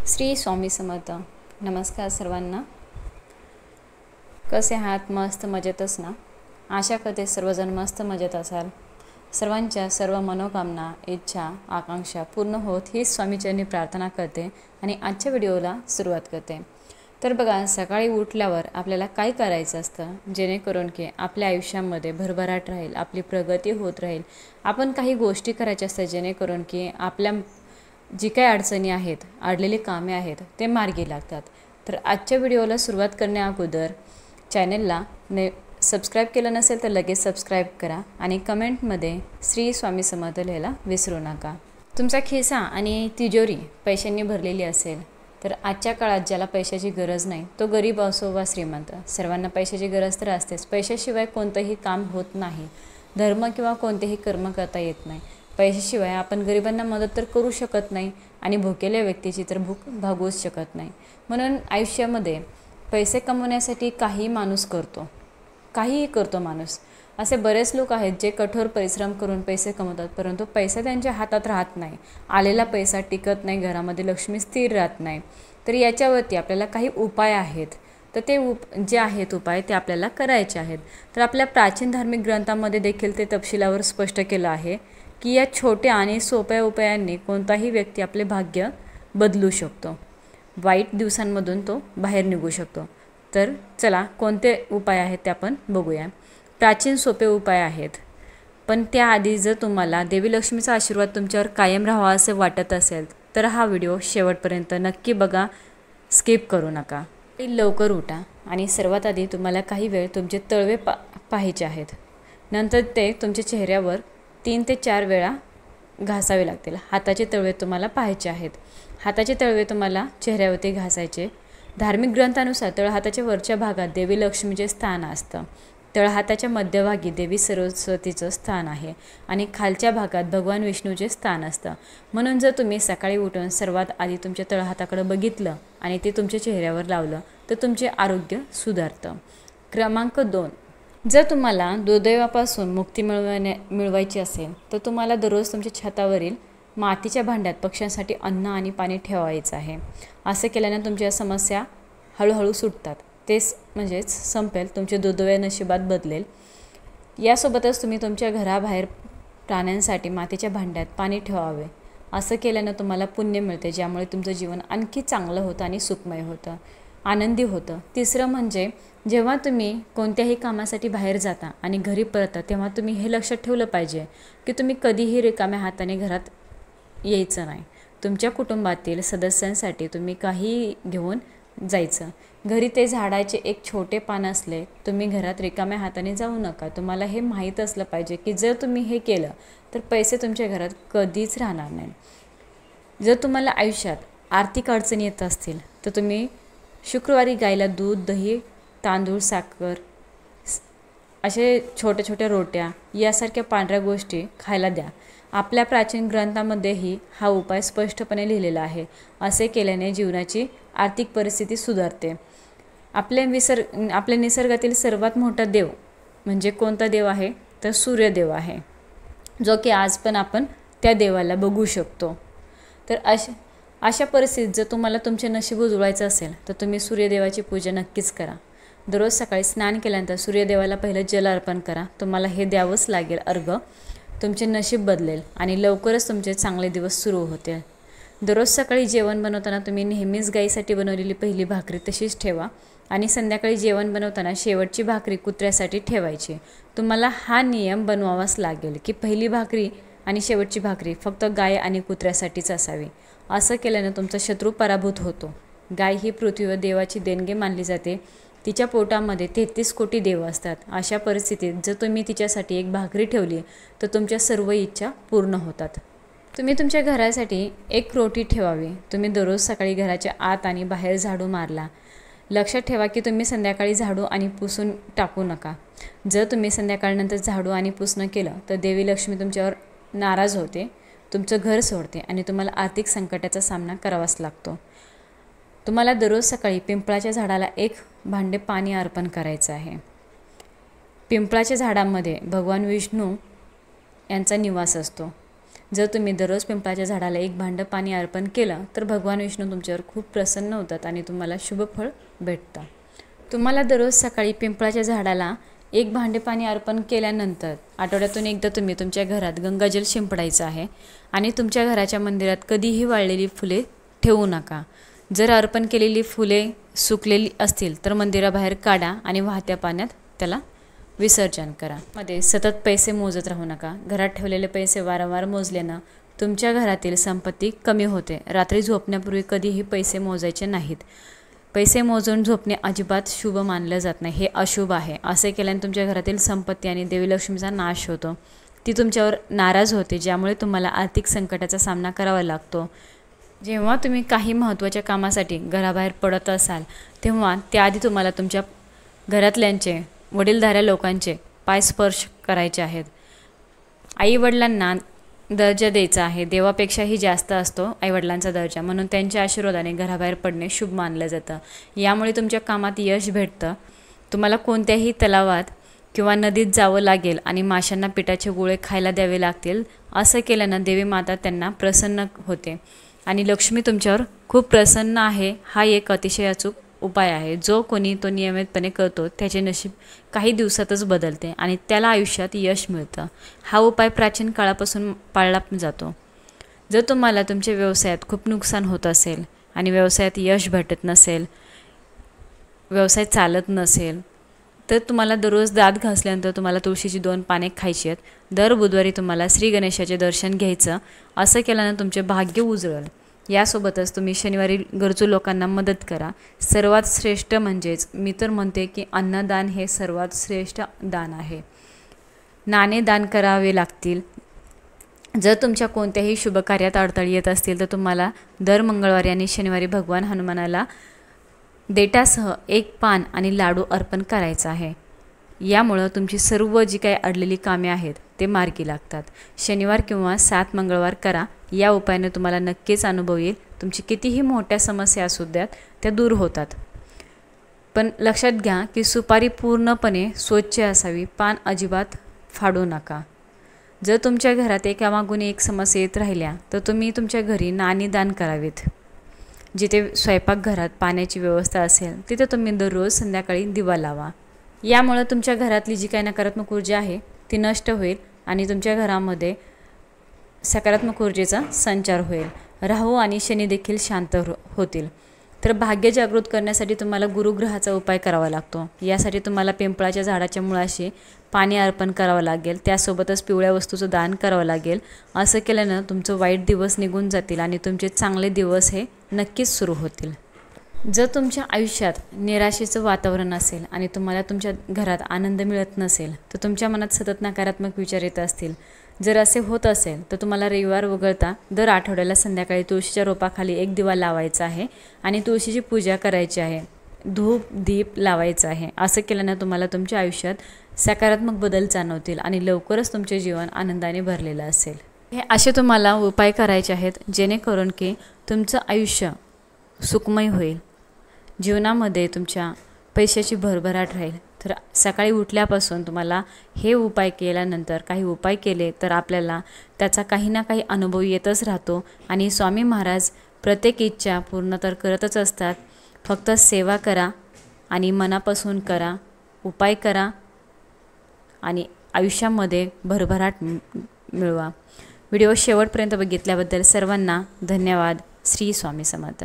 श्री स्वामी समर्थ. नमस्कार सर्वांना. कसे आहात? मस्त मजेतच ना? आशा करते सर्वजण मस्त मजेत असाल. सर्वांच्या सर्व मनोकामना, इच्छा, आकांक्षा पूर्ण होत ही स्वामीचरणी प्रार्थना करते आणि आजच्या व्हिडिओला सुरुवात करते. तर बघा, सकाळी उठल्यावर आपल्याला काय करायचं असतं जेणेकरून की आपल्या आयुष्यामध्ये भरभराट राहील, आपली प्रगती होत राहील. आपण काही गोष्टी करायच्या असतात जेणेकरून की आपल्या जी काही अडचणी आहेत, अडलेली कामे आहेत, ते मार्गी लागतात. तर आजच्या व्हिडिओला सुरुवात करण्या अगोदर चॅनलला सबस्क्राईब केलं नसेल तर लगेच सबस्क्राईब करा आणि कमेंटमध्ये श्री स्वामी समर्थ लिहायला विसरू नका. तुमचा खिसा आणि तिजोरी पैशांनी भरलेली असेल तर आजच्या काळात ज्याला पैशाची गरज नाही, तो गरीब असो वा श्रीमंत, सर्वांना पैशाची गरज तर असतेच. पैशाशिवाय कोणतंही काम होत नाही, धर्म किंवा कोणतेही कर्म करता येत नाही. पैशाशिवाय आपण गरिबांना मदत तर करू शकत नाही आणि भुकेल्या व्यक्तीची तर भूक भागवूच शकत नाही. म्हणून आयुष्यामध्ये पैसे कमवण्यासाठी काही माणूस करतो, काहीही करतो माणूस. असे बरेच लोक आहेत जे कठोर परिश्रम करून पैसे कमवतात, परंतु पैसा त्यांच्या हातात राहत नाही. आलेला पैसा टिकत नाही, घरामध्ये लक्ष्मी स्थिर राहत नाही. तर याच्यावरती आपल्याला काही उपाय आहेत. तर ते जे आहेत उपाय ते आपल्याला करायचे आहेत. तर आपल्या प्राचीन धार्मिक ग्रंथामध्ये देखील ते तपशिलावर स्पष्ट केलं आहे की या छोट्या आणि सोप्या उपायांनी कोणताही व्यक्ती आपले भाग्य बदलू शकतो, वाईट दिवसांमधून तो बाहेर निघू शकतो. तर चला, कोणते उपाय आहेत ते आपण बघूया. प्राचीन सोपे उपाय आहेत, पण त्याआधी जर तुम्हाला देवी लक्ष्मीचा आशीर्वाद तुमच्यावर कायम राहावा असे वाटत असेल तर हा व्हिडिओ शेवटपर्यंत नक्की बघा, स्किप करू नका. लवकर उठा आणि सर्वात आधी तुम्हाला काही वेळ तुमचे तळवे पाहायचे आहेत. नंतर ते तुमच्या चेहऱ्यावर 3 ते 4 वेळा घासावे लागतील. हाताचे तळवे तुम्हाला पाहायचे आहेत. हाताचे तळवे तुम्हाला चेहऱ्यावरती घासायचे. धार्मिक ग्रंथानुसार तळहाताच्या वरच्या भागात देवी लक्ष्मीचे स्थान असतं, तळहाताच्या मध्यभागी देवी सरस्वतीचं स्थान आहे आणि खालच्या भागात भगवान विष्णूचे स्थान असतं. म्हणून जर तुम्ही सकाळी उठून सर्वात आधी तुमच्या तळहाताकडे बघितलं आणि ते तुमच्या चेहऱ्यावर लावलं तर तुमचे आरोग्य सुधारतं. क्रमांक 2, जर तुम्हाला दुर्दैवापासून मुक्ती मिळवायची असेल तर तुम्हाला दररोज तुमच्या छतावरील मातीच्या भांड्यात पक्ष्यांसाठी अन्न आणि पाणी ठेवायचं आहे. असं केल्याने तुमच्या समस्या हळूहळू सुटतात, तेच म्हणजेच संपेल, तुमचे दुर्दैव नशिबात बदलेल. यासोबतच तुम्ही तुमच्या घराबाहेर प्राण्यांसाठी मातीच्या भांड्यात पाणी ठेवावे. असं केल्यानं तुम्हाला पुण्य मिळते, ज्यामुळे तुमचं जीवन आणखी चांगलं होतं आणि सुखमय होतं, आनंदी होतं. तिसरं म्हणजे जेव्हा तुम्ही कोणत्याही कामासाठी बाहेर जाता आणि घरी परतता तेव्हा तुम्ही हे लक्षात ठेवलं पाहिजे की तुम्ही कधीही रिकाम्या हाताने घरात यायचं नाही. तुमच्या कुटुंबातील सदस्यांसाठी तुम्ही काही घेऊन जायचं. घरी ते झाडाचे एक छोटे पान असले, तुम्ही घरात रिकाम्या हाताने जाऊ नका. तुम्हाला हे माहीत असलं पाहिजे की जर तुम्ही हे केलं तर पैसे तुमच्या घरात कधीच राहणार नाही. जर तुम्हाला आयुष्यात आर्थिक अडचणी येत असतील तर तुम्ही शुक्रवारी गाईला दूध, दही, तांदूळ, साखर, असे छोट्या छोट्या रोट्या यासारख्या पांढऱ्या गोष्टी खायला द्या. आपल्या प्राचीन ग्रंथामध्येही हा उपाय स्पष्टपणे लिहिलेला आहे. असे केल्याने जीवनाची आर्थिक परिस्थिती सुधारते. आपल्या निसर्गातील सर्वात मोठा देव म्हणजे कोणता देव आहे तर सूर्यदेव आहे, जो की आज पण आपण त्या देवाला बघू शकतो. तर अशा परिस्थितीत जर तुम्हाला तुमचे नशीब उजळायचं असेल तर तुम्ही सूर्यदेवाची पूजा नक्कीच करा. दररोज सकाळी स्नान केल्यानंतर सूर्यदेवाला पहिलं जल अर्पण करा. तुम्हाला हे द्यावंच लागेल अर्घ्य. तुमचे नशीब बदलेल आणि लवकरच तुमचे चांगले दिवस सुरू होतील. दररोज सकाळी जेवण बनवताना तुम्ही नेहमीच गाईसाठी बनवलेली पहिली भाकरी तशीच ठेवा आणि संध्याकाळी जेवण बनवताना शेवटची भाकरी कुत्र्यासाठी ठेवायची. तुम्हाला हा नियम बनवावाच लागेल की पहिली भाकरी आणि शेवटची भाकरी फक्त गाय आणि कुत्र्यासाठीच असावी. असं केल्यानं तुमचा शत्रू पराभूत होतो. गाय ही पृथ्वीवर देवाची देणगी मानली जाते. तिच्या पोटामध्ये 33 कोटी देव असतात. अशा परिस्थितीत जर तुम्ही तिच्यासाठी एक भाकरी ठेवली तर तुमच्या सर्व इच्छा पूर्ण होतात. तुम्ही तुमच्या घरासाठी एक रोटी ठेवावी. तुम्ही दररोज सकाळी घराच्या आत आणि बाहेर झाडू मारला. लक्षात ठेवा की तुम्ही संध्याकाळी झाडू आणि पुसून टाकू नका. जर तुम्ही संध्याकाळनंतर झाडू आणि पुसणं केलं तर देवी लक्ष्मी तुमच्यावर नाराज होते, तुमचं घर सोडते आणि तुम्हाला आर्थिक संकटाचा सामना करावाच लागतो. तुम्हाला दररोज सकाळी पिंपळाच्या झाडाला 1 भांडे पाणी अर्पण करायचं आहे. पिंपळाच्या झाडामध्ये भगवान विष्णू यांचा निवास असतो. जर तुम्ही दररोज पिंपळाच्या झाडाला एक भांडं पाणी अर्पण केलं तर भगवान विष्णू तुमच्यावर खूप प्रसन्न होतात आणि तुम्हाला शुभ फळ भेटतं। तुम्हाला दररोज सकाळी पिंपळाच्या झाडाला एक भांडे पाणी अर्पण केल्यानंतर आठवड्यातून एकदा तुम्ही तुमच्या घरात गंगाजल शिंपडायचं आहे आणि तुमच्या घराच्या मंदिरात कधीही वाळलेली फुले ठेवू नका। जर अर्पण केलेली फुले सुकलेली असतील तर मंदिराबाहेर काढा आणि वाहत्या पाण्यात त्याला विसर्जन करा। मध्ये सतत पैसे मोजत राहू नका। घरात ठेवलेले पैसे वारंवार मोजल्यानं तुमच्या घरातील संपत्ती कमी होते। रात्री झोपण्यापूर्वी कधीही पैसे मोजायचे नाहीत। पैसे मोजून झोपणे अजिबात शुभ मानलं जात नाही, हे अशुभ आहे। असे केल्याने तुमच्या घरातील संपत्ती आणि देवी लक्ष्मीचा नाश होतो। ती तुमच्यावर नाराज होते, ज्यामुळे तुम्हाला आर्थिक संकटाचा सामना करावा लागतो। जेव्हा तुम्ही काही महत्त्वाच्या कामासाठी घराबाहेर पडत असाल तेव्हा त्याआधी तुम्हाला तुमच्या घरातल्यांचे, वडीलधाऱ्या लोकांचे पाय स्पर्श करायचे आहेत। आईवडिलांना दर्जा द्यायचा आहे, देवापेक्षाही जास्त असतो आईवडिलांचा दर्जा, म्हणून त्यांच्या आशीर्वादाने घराबाहेर पडणे शुभ मानलं जातं। यामुळे तुमच्या कामात यश भेटतं। तुम्हाला कोणत्याही तलावात किंवा नदीत जावं लागेल आणि माशांना पिठाचे गोळे खायला द्यावे लागतील। असं केल्यानं देवी माता त्यांना प्रसन्न होते आणि लक्ष्मी तुमच्यावर खूप प्रसन्न आहे। हा एक अतिशय अचूक उपाय आहे। जो कोणी तो नियमितपणे करतो त्याचे नशीब काही दिवसातच बदलते आणि त्याला आयुष्यात यश मिळतं। हा उपाय प्राचीन काळापासून पाळला जातो। जर तुम्हाला तुमच्या व्यवसायात खूप नुकसान होत असेल आणि व्यवसायात यश भेटत नसेल, व्यवसाय चालत नसेल, तर तुम्हाला दररोज दात घासल्यानंतर तुम्हाला तुळशीची 2 पाने खायची आहेत। दर बुधवारी तुम्हाला श्री गणेशाचे दर्शन घ्यायचं। असं केल्यानं तुमचे भाग्य उजळेल। यासोबतच तुम्ही शनिवारी गरजू लोकांना मदत करा। सर्वात श्रेष्ठ म्हणजेच मी तर म्हणते की अन्नदान हे सर्वात श्रेष्ठ दान आहे। नाणे दान करावे लागतील। जर तुमच्या कोणत्याही शुभ कार्यात अडथळे येत असतील तर तुम्हाला दर मंगळवारी आणि शनिवारी भगवान हनुमानाला देठासह 1 पान आणि लाडू अर्पण करायचा आहे। यामुळे तुमची सर्व जी काही अडलेली कामे आहेत ते मार्गी लागतात। शनिवार किंवा 7 मंगळवार करा। या उपायाने तुम्हाला नक्कीच अनुभव येईल। तुमची कितीही मोठ्या समस्या असू द्यात त्या दूर होतात। पण लक्षात घ्या की सुपारी पूर्णपणे स्वच्छ असावी, पान अजिबात फाडू नका। जर तुमच्या घरात एकामागून एक समस्या येत राहिल्या तर तुम्ही तुमच्या घरी नाणी दान करावेत। जिथे स्वयंपाकघरात पाण्याची व्यवस्था असेल तिथे तुम्ही दररोज संध्याकाळी दिवा लावा। यामुळे तुमच्या घरातली जी काही नकारात्मक ऊर्जा आहे ती नष्ट होईल आणि तुमच्या घरामध्ये सकारात्मक ऊर्जेचा संचार होईल। राहू आणि शनी देखील शांत होतील। तर भाग्य जागृत करण्यासाठी तुम्हाला गुरुग्रहाचा उपाय करावा लागतो। यासाठी तुम्हाला पिंपळाच्या झाडाच्या मुळाशी पाणी अर्पण करावं लागेल। त्यासोबतच पिवळ्या वस्तूचं दान करावं लागेल। असं केल्यानं तुमचं वाईट दिवस निघून जातील आणि तुमचे चांगले दिवस हे नक्कीच सुरू होतील। जर तुमच्या आयुष्यात निराशेचं वातावरण असेल आणि तुम्हाला तुमच्या घरात आनंद मिळत नसेल तर तुमच्या मनात सतत नकारात्मक विचार येत असतील, जर असे होत असेल तर तुम्हाला रविवार वगळता दर आठवड्याला संध्याकाळी तुळशीच्या रोपाखाली 1 दिवा लावायचा आहे आणि तुळशीची पूजा करायची आहे। धूप दीप लावायचा आहे। असं केल्यानं तुम्हाला तुमच्या आयुष्यात सकारात्मक बदल जाणवतील आणि लवकरच तुमचे जीवन आनंदाने भरलेलं असेल। हे असे तुम्हाला उपाय करायचे आहेत जेणेकरून की तुमचं आयुष्य सुखमय होईल। जीवनामध्ये तुमच्या पैशाची भरभराट राहील। तर सकाळी उठल्यापासून तुम्हाला हे उपाय केल्यानंतर काही उपाय केले तर आपल्याला त्याचा काही ना काही अनुभव येतच राहतो आणि स्वामी महाराज प्रत्येक इच्छा पूर्ण तर करतच असतात। फक्त सेवा करा आणि मनापासून करा, उपाय करा आणि आयुष्यामध्ये भरभराट मिळवा। व्हिडिओ शेवटपर्यंत बघितल्याबद्दल सर्वांना धन्यवाद। श्री स्वामी समर्थ।